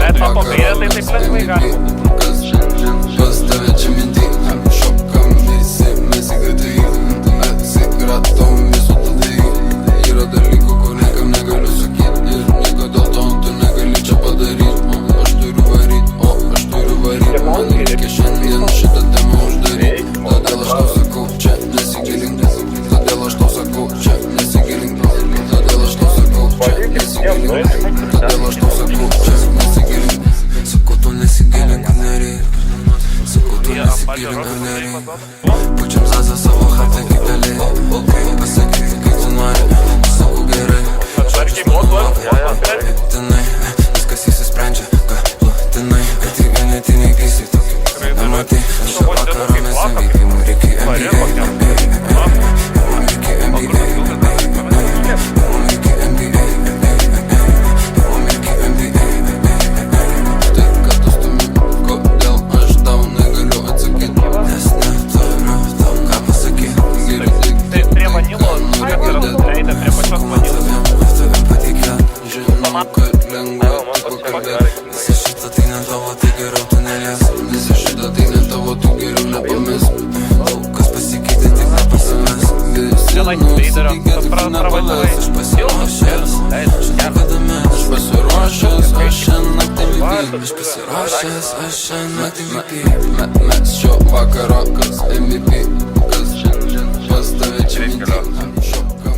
Bet nuo po kairę tai taip lengvai galima. Kas šiandien pas tave čia minty, šokam visi mes į gaitai, atsikratom viso tada. Yra dalykų, kur niekam negaliu sakyt, ir nieko dėl to tu negali čia padaryt. Aš turiu varyt, man reikia šiandien šitą temą uždaryt. Todėl aš tau sakau, čia nesigilink, todėl aš tau sakau, čia nesigilink, todėl aš tau sakau, čia nesigilink, todėl aš tau sakau, čia nesigilink. Sakau, tu nesigilink, nereik, sakau, tu nesigilink, nereik. Pučiam zazą savo chatą kaip galėjai, pasakyti kaip tu nori, sakau gerai. Tenai, viskas įsisprendžia, galutinai, kad tik vienetiniai keistai tokie nematai. Šio vakaro mes MVP, mums reikia NBA, mums reikia NBA, mums reikia NBA, mums reikia NBA. Tai kad tu stumi, kodėl aš tau negaliu atsakyti, nes neturiu tau ką pasakyti. Tai prie vanilo, leidė prie pačios vanilos. Žinau, kad lengva tik pakalbėt. Visa šita tai ne tavo, tai geriau tu neliesk. Visa šita tai ne tavo, tu geriau nepamesk. Daug kas pasikeitė, tik nepasimesk. Visi nusipykė, tik nepaleis. Aš pasiruošęs, aš pasiruošęs, aš šiandien naktį vypy. Aš pasiruošęs, aš šiandien naktį vypy. Mes šio vakaro, kas MVP, kas šiandien pas tave čia minty. Šokam.